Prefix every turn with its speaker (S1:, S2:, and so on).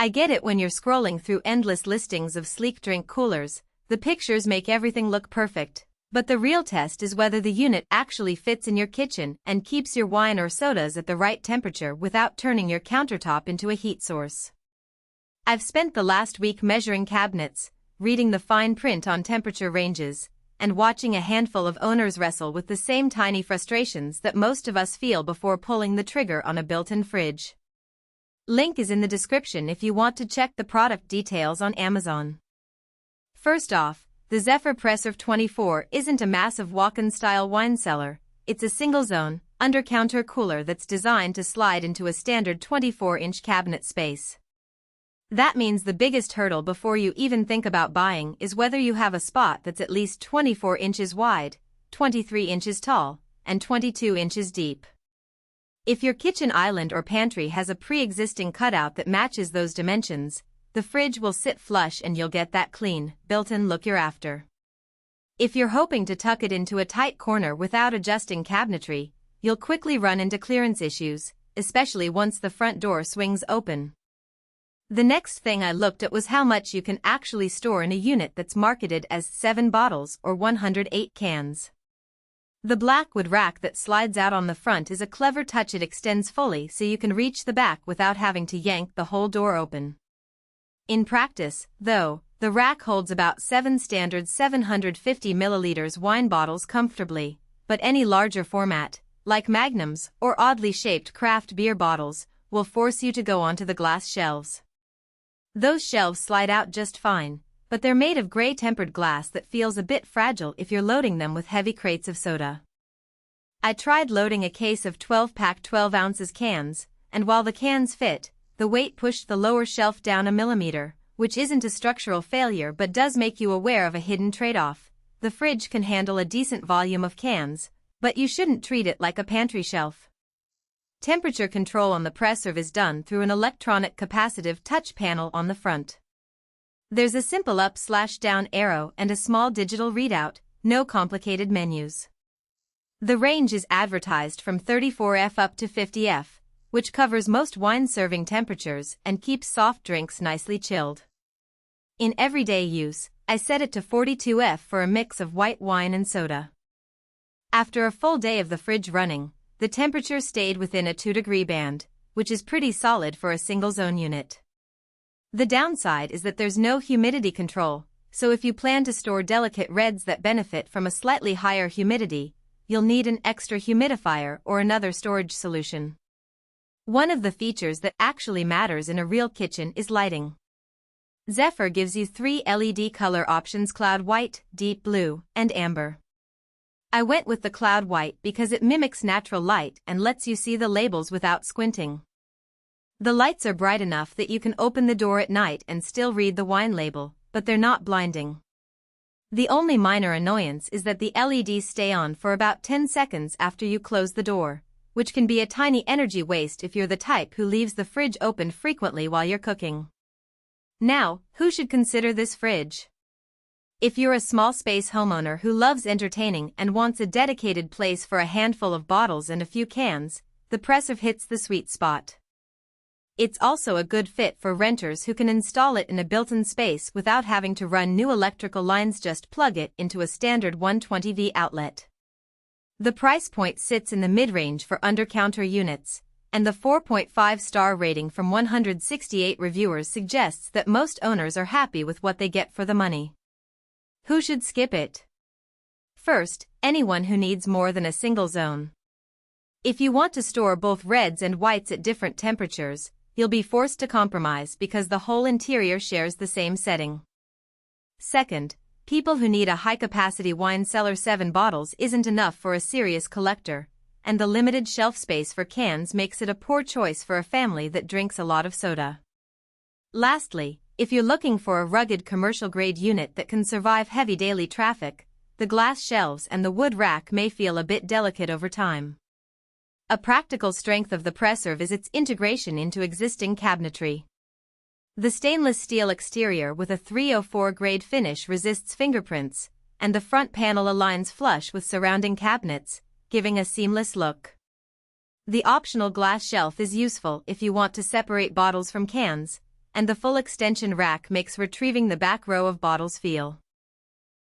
S1: I get it when you're scrolling through endless listings of sleek drink coolers, the pictures make everything look perfect. But the real test is whether the unit actually fits in your kitchen and keeps your wine or sodas at the right temperature without turning your countertop into a heat source. I've spent the last week measuring cabinets, reading the fine print on temperature ranges, and watching a handful of owners wrestle with the same tiny frustrations that most of us feel before pulling the trigger on a built-in fridge. Link is in the description if you want to check the product details on Amazon. First off, the Zephyr Presrv 24 isn't a massive walk-in-style wine cellar, it's a single-zone, under-counter cooler that's designed to slide into a standard 24-inch cabinet space. That means the biggest hurdle before you even think about buying is whether you have a spot that's at least 24 inches wide, 23 inches tall, and 22 inches deep. If your kitchen island or pantry has a pre-existing cutout that matches those dimensions, the fridge will sit flush and you'll get that clean, built-in look you're after. If you're hoping to tuck it into a tight corner without adjusting cabinetry, you'll quickly run into clearance issues, especially once the front door swings open. The next thing I looked at was how much you can actually store in a unit that's marketed as 7 bottles or 108 cans. The black wood rack that slides out on the front is a clever touch. It extends fully so you can reach the back without having to yank the whole door open. In practice, though, the rack holds about 7 standard 750 milliliters wine bottles comfortably, but any larger format, like magnums or oddly shaped craft beer bottles, will force you to go onto the glass shelves. Those shelves slide out just fine, but they're made of gray tempered glass that feels a bit fragile if you're loading them with heavy crates of soda. I tried loading a case of 12-pack 12 ounces cans, and while the cans fit, the weight pushed the lower shelf down a millimeter, which isn't a structural failure but does make you aware of a hidden trade-off. The fridge can handle a decent volume of cans, but you shouldn't treat it like a pantry shelf. Temperature control on the Presrv is done through an electronic capacitive touch panel on the front. There's a simple up/down arrow and a small digital readout, no complicated menus. The range is advertised from 34°F up to 50°F, which covers most wine serving temperatures and keeps soft drinks nicely chilled. In everyday use, I set it to 42°F for a mix of white wine and soda. After a full day of the fridge running, the temperature stayed within a 2-degree band, which is pretty solid for a single-zone unit. The downside is that there's no humidity control, so if you plan to store delicate reds that benefit from a slightly higher humidity, you'll need an extra humidifier or another storage solution. One of the features that actually matters in a real kitchen is lighting. Zephyr gives you 3 LED color options: cloud white, deep blue, and amber. I went with the cloud white because it mimics natural light and lets you see the labels without squinting. The lights are bright enough that you can open the door at night and still read the wine label, but they're not blinding. The only minor annoyance is that the LEDs stay on for about 10 seconds after you close the door, which can be a tiny energy waste if you're the type who leaves the fridge open frequently while you're cooking. Now, who should consider this fridge? If you're a small space homeowner who loves entertaining and wants a dedicated place for a handful of bottles and a few cans, the Presrv hits the sweet spot. It's also a good fit for renters who can install it in a built-in space without having to run new electrical lines. Just plug it into a standard 120V outlet. The price point sits in the mid-range for under-counter units, and the 4.5-star rating from 168 reviewers suggests that most owners are happy with what they get for the money. Who should skip it? First, anyone who needs more than a single zone. If you want to store both reds and whites at different temperatures, you'll be forced to compromise because the whole interior shares the same setting. Second, people who need a high-capacity wine cellar. 7 bottles isn't enough for a serious collector, and the limited shelf space for cans makes it a poor choice for a family that drinks a lot of soda. Lastly, if you're looking for a rugged commercial-grade unit that can survive heavy daily traffic, the glass shelves and the wood rack may feel a bit delicate over time. A practical strength of the Presrv is its integration into existing cabinetry. The stainless steel exterior with a 304 grade finish resists fingerprints, and the front panel aligns flush with surrounding cabinets, giving a seamless look. The optional glass shelf is useful if you want to separate bottles from cans, and the full extension rack makes retrieving the back row of bottles feel